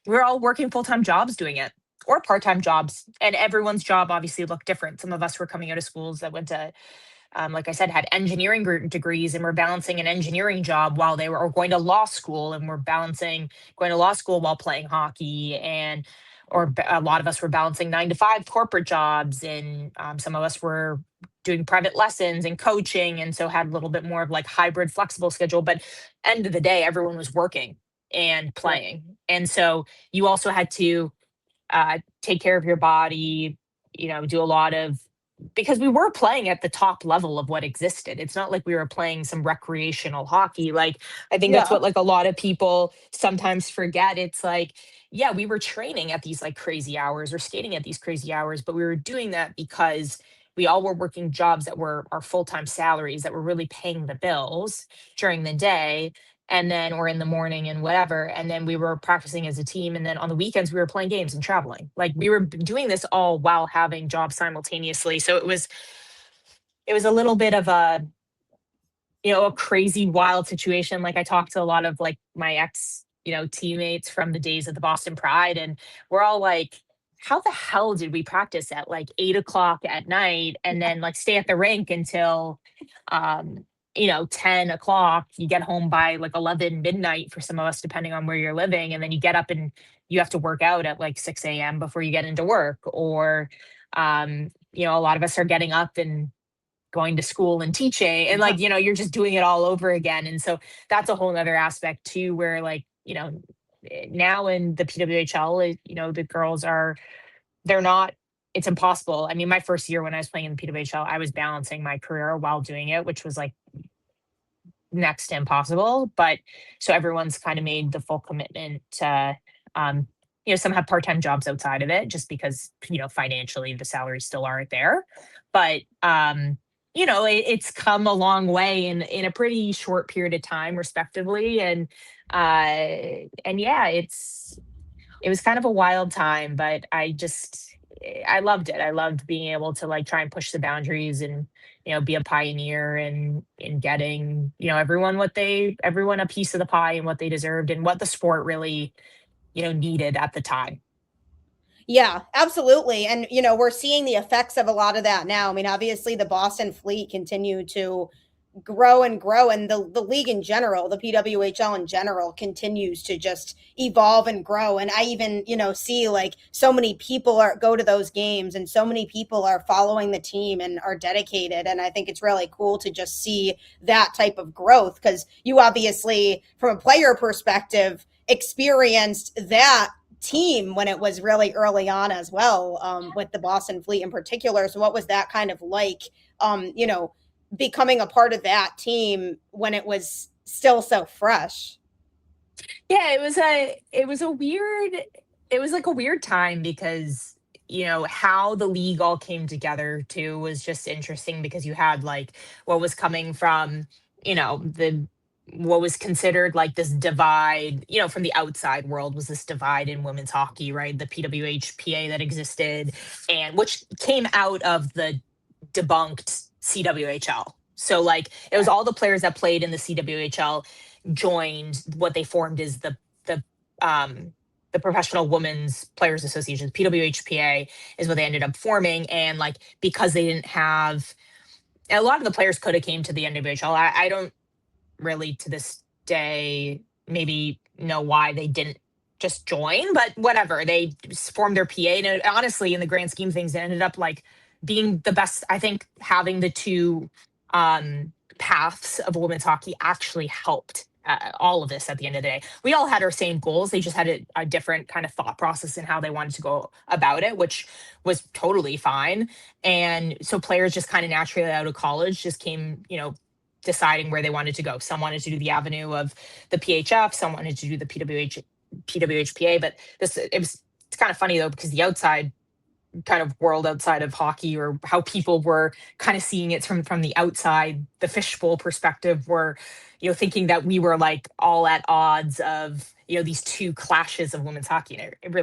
we're all working full-time jobs doing it, or part-time jobs, and everyone's job obviously looked different. Some of us were coming out of schools that went to like I said, had engineering degrees and were balancing an engineering job while they were or going to law school, and were balancing going to law school while playing hockey. And a lot of us were balancing 9 to 5 corporate jobs, and some of us were doing private lessons and coaching, and so had a little bit more of like hybrid flexible schedule. But end of the day, everyone was working and
Right.
playing, and so you also had to take care of your body, do a lot of, because we were playing at the top level of what existed. It's not like we were playing some recreational hockey. Like, I think that's
Yeah.
what like a lot of people sometimes forget. It's like, yeah, we were training at these like crazy hours or skating at these crazy hours, but we were doing that because we all were working jobs that were our full-time salaries that were really paying the bills during the day, and then or in the morning and whatever, and then we were practicing as a team, and then on the weekends we were playing games and traveling. Like, we were doing this all while having jobs simultaneously. So it was a little bit of a crazy wild situation. Like, I talked to a lot of like my ex teammates from the days of the Boston Pride, and we're all like, how the hell did we practice at like 8 o'clock at night and then like stay at the rink until um 10 o'clock? You get home by like 11 midnight for some of us, depending on where you're living, and then you get up and you have to work out at like 6 a.m. before you get into work. Or a lot of us are getting up and going to school and teaching, and like you're just doing it all over again. And so that's a whole nother aspect too, where like now in the PWHL, the girls they're not, it's impossible. I mean, my first year when I was playing in the PWHL, I was balancing my career while doing it, which was like next to impossible. But so everyone's kind of made the full commitment to some have part-time jobs outside of it, just because financially the salaries still aren't there. But it's come a long way in a pretty short period of time, respectively. And yeah, it was kind of a wild time, but I loved it. I loved being able to like try and push the boundaries and be a pioneer in getting everyone a piece of the pie and what they deserved and what the sport really needed at the time.
Yeah, absolutely. And, we're seeing the effects of a lot of that now. I mean, obviously, the Boston Fleet continue to grow and grow, and the league in general, the PWHL in general, continues to just evolve and grow. And I even, see like so many people go to those games, and so many people are following the team and are dedicated. And I think it's really cool to just see that type of growth, because you obviously, from a player perspective, experienced that team when it was really early on as well, with the Boston Fleet in particular. So what was that kind of like, becoming a part of that team when it was still so fresh?
Yeah, it was like a weird time, because how the league all came together too was just interesting, because you had like what was coming from the what was considered like this divide, from the outside world, was this divide in women's hockey, right? The PWHPA that existed, and which came out of the debunked CWHL. So like it was all the players that played in the CWHL joined what they formed as the Professional Women's Players Association. PWHPA is what they ended up forming. And like, because they didn't have, a lot of the players could have came to the NWHL. I don't really to this day maybe know why they didn't just join, but whatever. They formed their PA, and honestly, in the grand scheme of things, it ended up like being the best. I think having the two paths of women's hockey actually helped all of this. At the end of the day, we all had our same goals. They just had a different kind of thought process in how they wanted to go about it, which was totally fine. And so players just kind of naturally out of college just came, deciding where they wanted to go. Some wanted to do the avenue of the PHF, some wanted to do the PWHPA. But it's kind of funny though, because the outside kind of world outside of hockey, or how people were kind of seeing it from the outside, the fishbowl perspective, were thinking that we were like all at odds of these two clashes of women's hockey, and it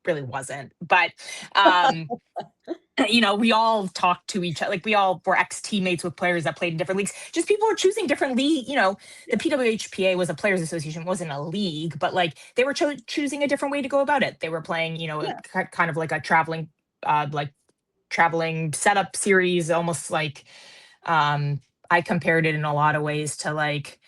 really wasn't. But we all talked to each other. Like, we all were ex teammates with players that played in different leagues. Just people were choosing different league. The PWHPA was a players association, wasn't a league, but like they were choosing a different way to go about it. They were playing,
Yeah.
kind of like a traveling setup series, almost like I compared it in a lot of ways to like,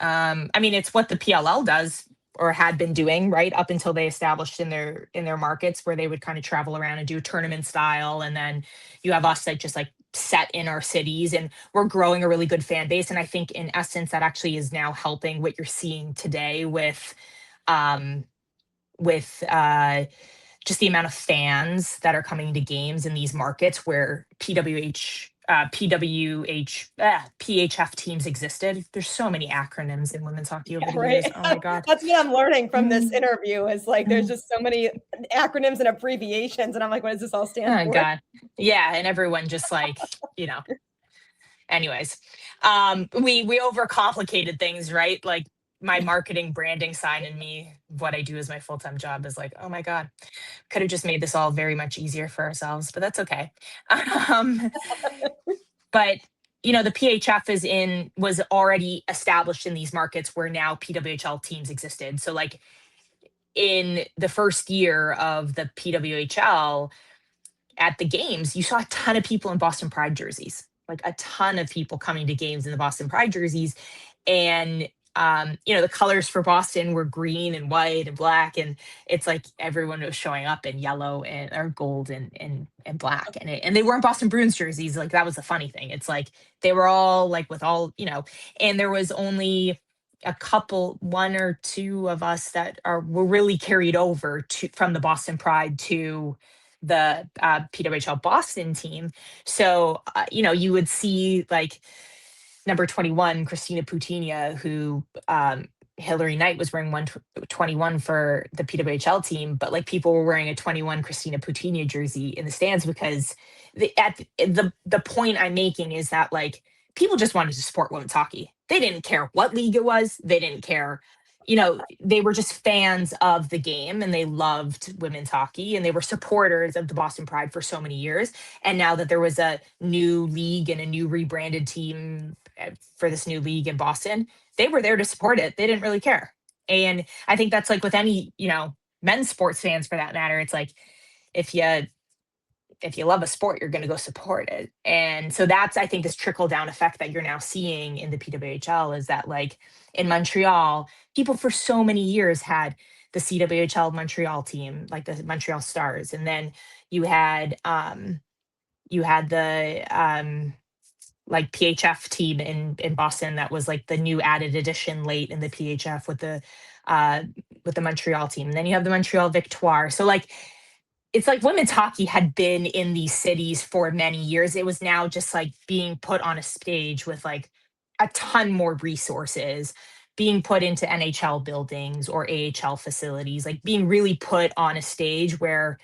I mean, it's what the PLL does or had been doing, right, up until they established in their markets, where they would kind of travel around and do tournament style, and then you have us that just like set in our cities, and we're growing a really good fan base. And I think in essence that actually is now helping what you're seeing today um, with just the amount of fans that are coming to games in these markets where PHF teams existed. There's so many acronyms in women's hockey over the years.
Right.
Oh my God.
That's what I'm learning from this
Mm,
interview is like there's
mm.
just so many acronyms and abbreviations, and I'm like, what does this all stand
Oh
for?
God. Yeah. And everyone just like, you know, anyways, we overcomplicated things, right? Like my marketing branding side and me, what I do as my full-time job is like, oh my God, could have just made this all very much easier for ourselves, but that's okay. um, but the PHF was already established in these markets where now PWHL teams existed. So like in the first year of the PWHL at the games, you saw a ton of people in Boston Pride jerseys, like a ton of people coming to games in the Boston Pride jerseys. And the colors for Boston were green and white and black, and it's like everyone was showing up in yellow and or gold and black, and they weren't Boston Bruins jerseys. Like that was the funny thing. It's like they were all like with all and there was only a couple, one or two of us that were really carried over to from the Boston Pride to the PWHL Boston team. So you would see like number 21, Christina Putinha, who Hillary Knight was wearing 121 for the PWHL team, but like people were wearing a 21 Christina Putinha jersey in the stands because the point I'm making is that like people just wanted to support women's hockey. They didn't care what league it was. They didn't care. They were just fans of the game and they loved women's hockey and they were supporters of the Boston Pride for so many years. And now that there was a new league and a new rebranded team for this new league in Boston, they were there to support it. They didn't really care. And I think that's like with any, men's sports fans for that matter. It's like if you love a sport, you're going to go support it. And so that's, I think, this trickle down effect that you're now seeing in the PWHL is that like in Montreal, people for so many years had the CWHL Montreal team, like the Montreal Stars. And then you had the like PHF team in Boston that was like the new added addition late in the PHF with the Montreal team. And then you have the Montreal Victoire. So like it's like women's hockey had been in these cities for many years. It was now just like being put on a stage with like a ton more resources, being put into NHL buildings or AHL facilities, like being really put on a stage where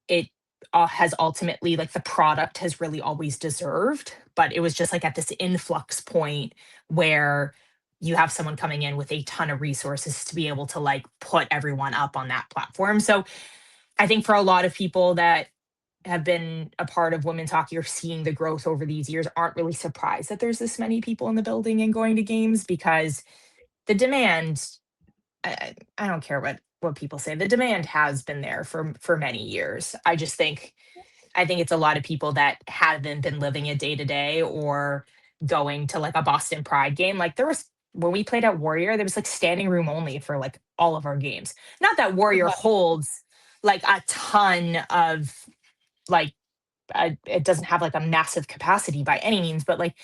it has ultimately like the product has really always deserved. But it was just like at this influx point where you have someone coming in with a ton of resources to be able to like put everyone up on that platform. So I think for a lot of people that have been a part of women's hockey or seeing the growth over these years aren't really surprised that there's this many people in the building and going to games because the demand, I don't care what people say, the demand has been there for many years. I think it's a lot of people that haven't been living it day to day or going to like a Boston Pride game. Like there was when we played at Warrior, there was like standing room only for like all of our games. Not that Warrior holds like a ton of like it doesn't have like a massive capacity by any means, but like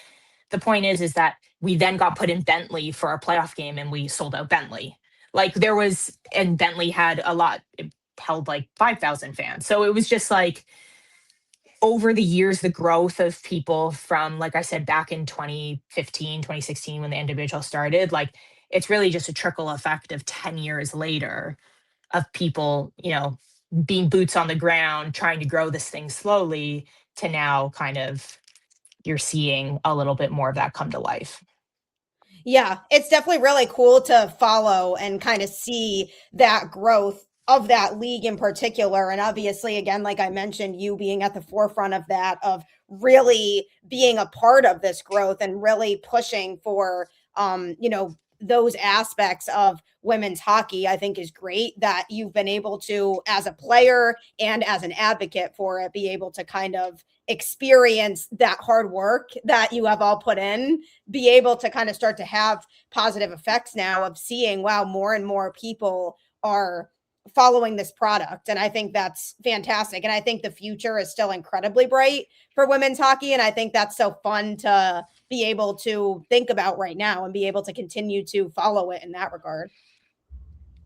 the point is that we then got put in Bentley for our playoff game and we sold out Bentley. Like there was, and Bentley had a lot, it held like 5,000 fans. So it was just like over the years, the growth of people from, like I said, back in 2015, 2016, when the NWHL started, like it's really just a trickle effect of 10 years later of people, being boots on the ground, trying to grow this thing slowly to now kind of you're seeing a little bit more of that come to life.
Yeah, it's definitely really cool to follow and kind of see that growth of that league in particular. And obviously, again, like I mentioned, you being at the forefront of that, of really being a part of this growth and really pushing for, those aspects of women's hockey, I think is great that you've been able to, as a player and as an advocate for it, be able to kind of experience that hard work that you have all put in, be able to kind of start to have positive effects now of seeing, wow, more and more people are following this product. And I think that's fantastic. And I think the future is still incredibly bright for women's hockey. And I think that's so fun to be able to think about right now and be able to continue to follow it in that regard.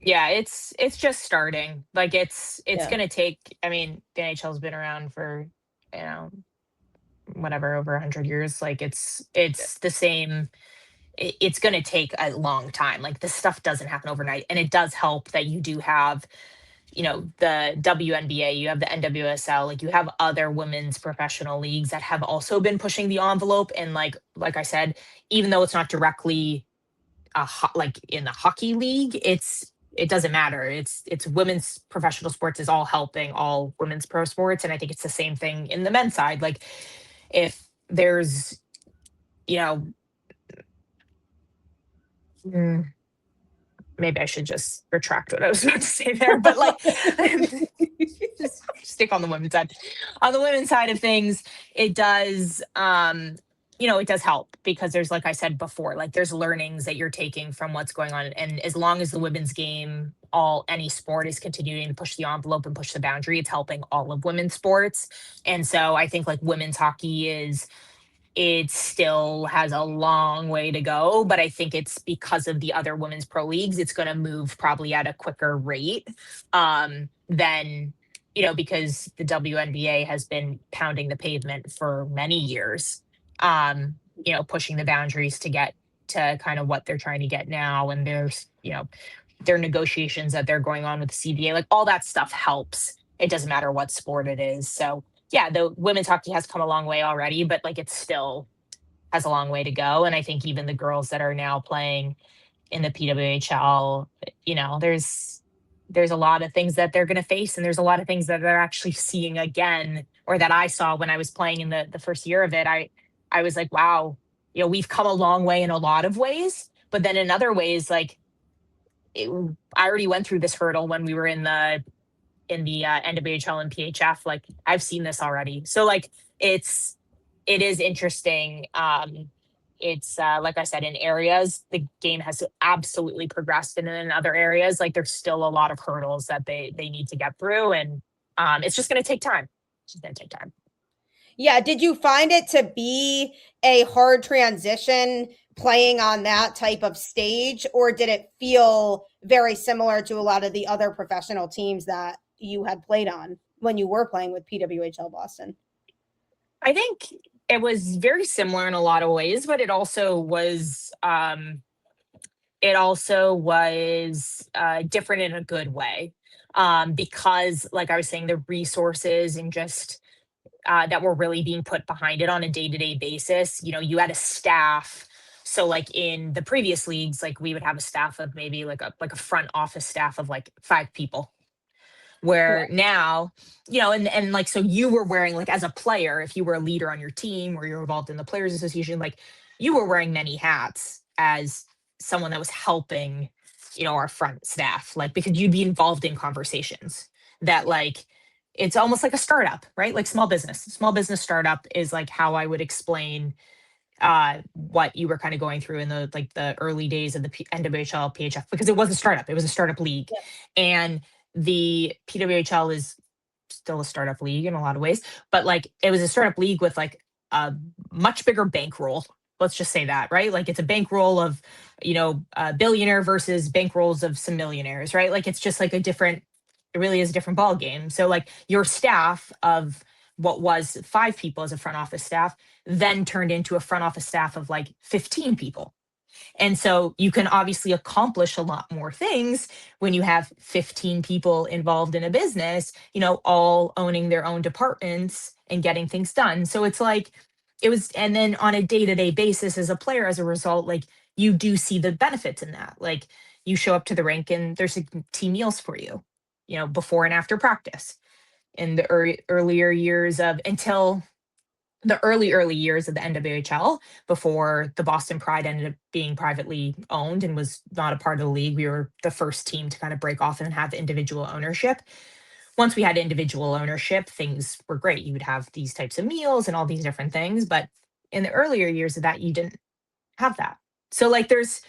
Yeah, it's just starting. Like it's
Yeah.
gonna take. I mean, the NHL's been around for you know whatever over 100 years. Like it's the same. It's gonna take a long time. Like this stuff doesn't happen overnight, and it does help that you do have the WNBA, you have the NWSL, like you have other women's professional leagues that have also been pushing the envelope. And like I said, even though it's not directly like in the hockey league, it doesn't matter. It's women's professional sports is all helping all women's pro sports, and I think it's the same thing in the men's side. Like if there's you know mm, maybe I should just retract what I was about to say there, but like just stick on the women's side. On the women's side of things, it does it does help because there's, like I said before, like there's learnings that you're taking from what's going on. And as long as the women's game, any sport is continuing to push the envelope and push the boundary, it's helping all of women's sports. And so I think like women's hockey it still has a long way to go, but I think it's because of the other women's pro leagues, it's going to move probably at a quicker rate than, because the WNBA has been pounding the pavement for many years, pushing the boundaries to get to kind of what they're trying to get now. And there's, their negotiations that they're going on with the CBA, like all that stuff helps. It doesn't matter what sport it is. So yeah, the women's hockey has come a long way already, but like it still has a long way to go. And I think even the girls that are now playing in the PWHL, there's a lot of things that they're going to face, and there's a lot of things that they're actually seeing again, or that I saw when I was playing in the first year of it. I was like, wow, we've come a long way in a lot of ways, but then in other ways, like I already went through this hurdle when we were in the NWHL and PHF. Like I've seen this already. So like it is interesting. It's like I said, in areas the game has absolutely progressed, and in other areas like there's still a lot of hurdles that they need to get through, and it's just going to take time. It's just going to take time.
Yeah. Did you find it to be a hard transition playing on that type of stage, or did it feel very similar to a lot of the other professional teams that you had played on when you were playing with PWHL Boston?
I think it was very similar in a lot of ways, but it also was different in a good way, because like I was saying, the resources and just that were really being put behind it on a day-to-day basis. You had a staff. So like in the previous leagues, like we would have a staff of maybe like a front office staff of like 5 people, where
Correct.
now, and like, so you were wearing, like as a player, if you were a leader on your team or you're involved in the players association, like you were wearing many hats as someone that was helping, our front staff, like because you'd be involved in conversations that like, it's almost like a startup, right? Like small business startup is like how I would explain what you were kind of going through in the early days of the NWHL PHF, because it was a startup. It was a startup league.
Yeah.
And the PWHL is still a startup league in a lot of ways, but like it was a startup league with like a much bigger bankroll. Let's just say that, right? Like it's a bankroll of, a billionaire versus bankrolls of some millionaires, right? Like it's just like it really is a different ball game. So like your staff of what was 5 people as a front office staff then turned into a front office staff of like 15 people. And so you can obviously accomplish a lot more things when you have 15 people involved in a business, all owning their own departments and getting things done. So it's like and then on a day-to-day basis as a player, as a result, like you do see the benefits in that. Like you show up to the rink and there's team meals for you, before and after practice. In the earlier years of until the early years of the NWHL, before the Boston Pride ended up being privately owned and was not a part of the league. We were the first team to kind of break off and have individual ownership. once we had individual ownership, things were great. You would have these types of meals and all these different things. But in the earlier years of that, you didn't have that. So like there's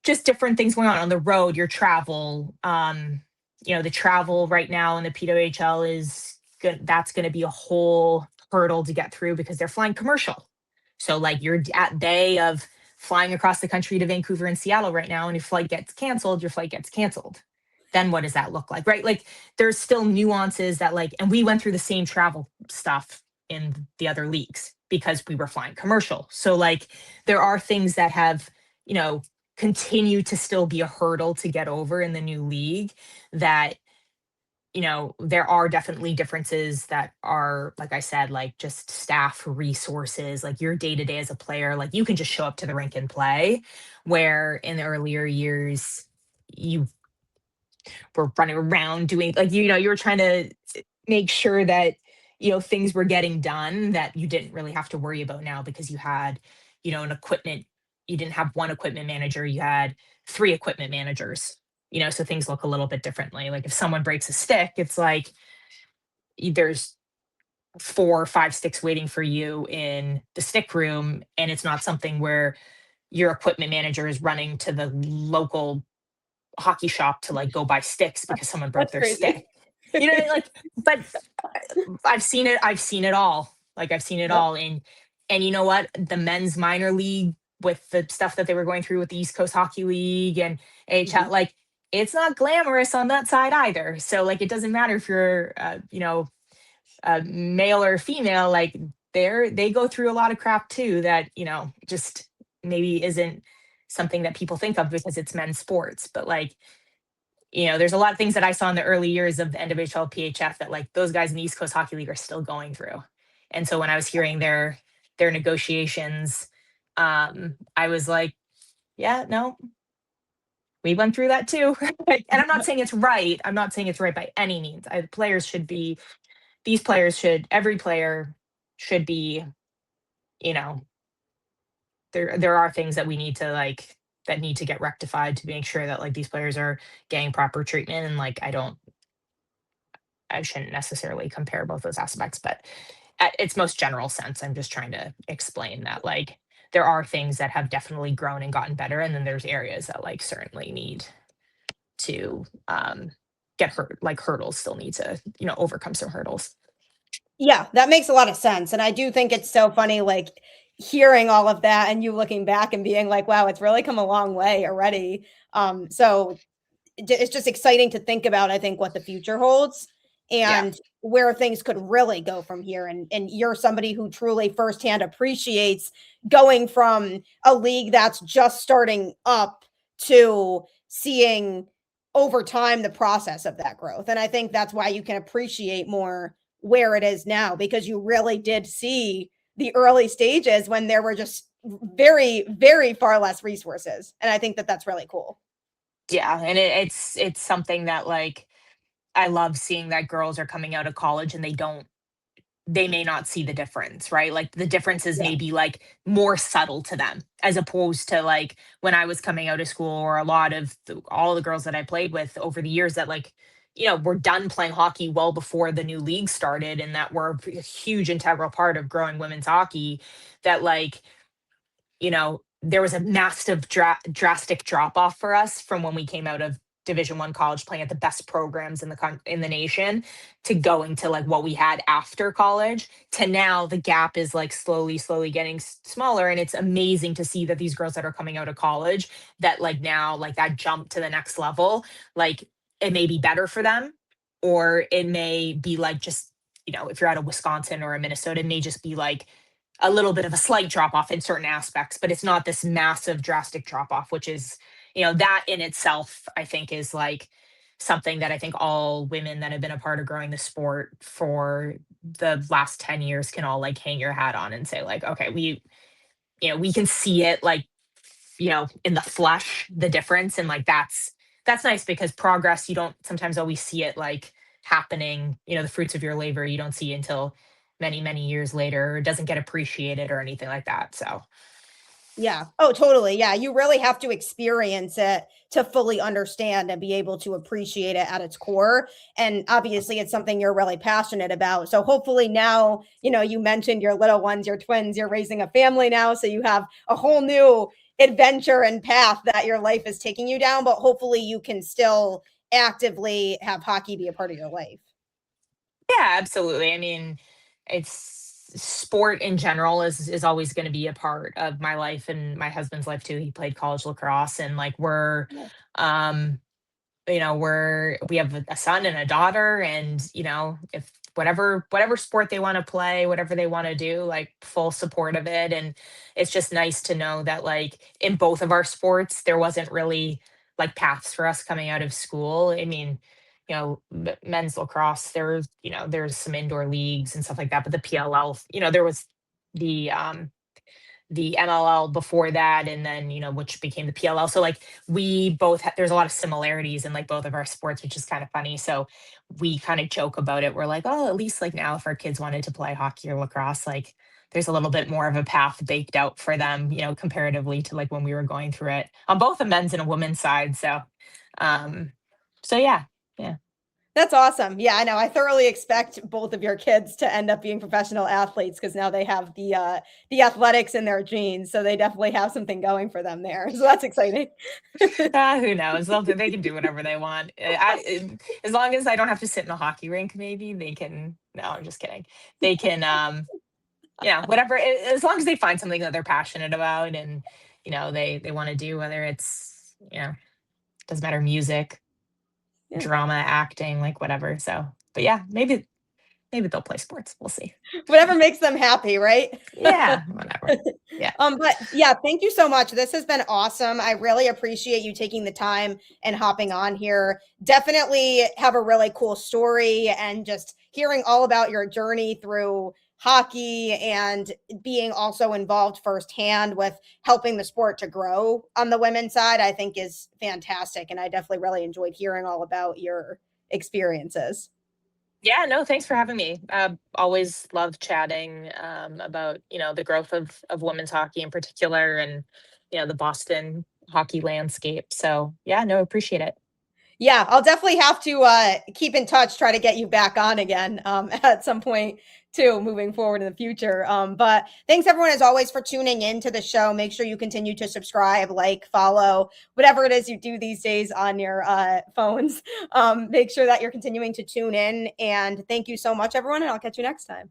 just different things going on the road, your travel. The travel right now in the PWHL is good. That's going to be a whole hurdle to get through because they're flying commercial. So like you're at day of flying across the country to Vancouver and Seattle right now, and your flight gets canceled, your flight gets canceled. Then what does that look like? Right. Like there's still nuances that like, and we went through the same travel stuff in the other leagues because we were flying commercial. So like there are things that have, continue to still be a hurdle to get over in the new league that there are definitely differences that are, like I said, like just staff resources, like your day to day as a player, like you can just show up to the rink and play, where in the earlier years, you were running around doing like, you were trying to make sure that, things were getting done that you didn't really have to worry about now because you had, an equipment, you didn't have one equipment manager, you had three equipment managers, so things look a little bit differently. Like if someone breaks a stick, it's like there's 4 or 5 sticks waiting for you in the stick room. And it's not something where your equipment manager is running to the local hockey shop to like go buy sticks because someone broke
That's
their stick.
crazy.
You know, like, but I've seen it all. Like I've seen it
Yep.
all. And you know what? The men's minor league with the stuff that they were going through with the East Coast Hockey League and AHL,
Mhm.
like it's not glamorous on that side either. So like it doesn't matter if you're male or female, like they go through a lot of crap too that, just maybe isn't something that people think of because it's men's sports. But like, there's a lot of things that I saw in the early years of the NWHL PHF that like those guys in the East Coast Hockey League are still going through. And so when I was hearing their negotiations, I was like, yeah, no, we went through that too. And I'm not saying it's right. I'm not saying it's right by any means. Every player should be, you know, there are things that we need to like that need to get rectified to make sure that like these players are getting proper treatment. And like I shouldn't necessarily compare both those aspects, but at its most general sense, I'm just trying to explain that like there are things that have definitely grown and gotten better, and then there's areas that like certainly need to get hurt, like hurdles still need to overcome some hurdles.
Yeah, that makes a lot of sense, and I do think it's so funny, like, hearing all of that and you looking back and being like, "Wow, it's really come a long way already." So it's just exciting to think about, I think, what the future holds
Yeah.
and where things could really go from here. And you're somebody who truly firsthand appreciates going from a league that's just starting up to seeing over time the process of that growth. And I think that's why you can appreciate more where it is now because you really did see the early stages when there were just very, very far less resources. And I think that that's really cool.
Yeah, and it's something that like I love seeing that girls are coming out of college and they may not see the difference, right? Like the differences
Yeah.
may be like more subtle to them as opposed to like when I was coming out of school or a lot of all the girls that I played with over the years that like, were done playing hockey well before the new league started and that were a huge integral part of growing women's hockey that like, there was a massive drastic drop off for us from when we came out of Division 1 college playing at the best programs in the nation to going to like what we had after college to now the gap is like slowly getting smaller, and it's amazing to see that these girls that are coming out of college that like now like that jump to the next level, like it may be better for them or it may be like just if you're out of Wisconsin or a Minnesota, it may just be like a little bit of a slight drop off in certain aspects, but it's not this massive drastic drop off, which is, that in itself, I think is like something that I think all women that have been a part of growing the sport for the last 10 years can all like hang your hat on and say like, okay, we can see it like, in the flesh, the difference. And like, that's nice because progress, you don't sometimes always see it like happening, the fruits of your labor, you don't see until many years later. It doesn't get appreciated or anything like that. So
Yeah. Oh, totally. Yeah. You really have to experience it to fully understand and be able to appreciate it at its core. And obviously, it's something you're really passionate about. So, hopefully, now, you mentioned your little ones, your twins, you're raising a family now. So, you have a whole new adventure and path that your life is taking you down. But hopefully, you can still actively have hockey be a part of your life.
Yeah, absolutely. I mean, it's sport in general is always going to be a part of my life and my husband's life too. He played college lacrosse, and like um we have a son and a daughter, and if whatever sport they want to play, whatever they want to do, like full support of it. And it's just nice to know that like in both of our sports there wasn't really like paths for us coming out of school. I mean, men's lacrosse, there's some indoor leagues and stuff like that, but the PLL, there was the the MLL before that, and then which became the PLL. So like we both there's a lot of similarities in like both of our sports, which is kind of funny. So we kind of joke about it. We're like, oh, at least like now if our kids wanted to play hockey or lacrosse, like there's a little bit more of a path baked out for them, comparatively to like when we were going through it on both the men's and a women's side. Um, so yeah, yeah.
That's awesome. Yeah, I know. I thoroughly expect both of your kids to end up being professional athletes because now they have the athletics in their genes, so they definitely have something going for them there. So that's exciting.
Who knows? They can do whatever they want. As long as I don't have to sit in a hockey rink, maybe they can. No, I'm just kidding. They can, whatever. As long as they find something that they're passionate about, and they want to do, whether it's doesn't matter, music,
Yeah.
drama, acting, like whatever. So, but yeah, maybe they'll play sports. We'll see.
Whatever makes them happy, right?
Yeah, whatever. Yeah.
But yeah, thank you so much. This has been awesome. I really appreciate you taking the time and hopping on here. Definitely have a really cool story, and just hearing all about your journey through hockey and being also involved firsthand with helping the sport to grow on the women's side, I think is fantastic. And I definitely really enjoyed hearing all about your experiences.
Yeah, no, thanks for having me. Always love chatting about the growth of women's hockey in particular, and the Boston hockey landscape. So yeah, no, appreciate it.
Yeah, I'll definitely have to keep in touch, try to get you back on again at some point too, moving forward in the future. But thanks everyone as always for tuning in to the show. Make sure you continue to subscribe, like, follow, whatever it is you do these days on your phones. Make sure that you're continuing to tune in. And thank you so much, everyone, and I'll catch you next time.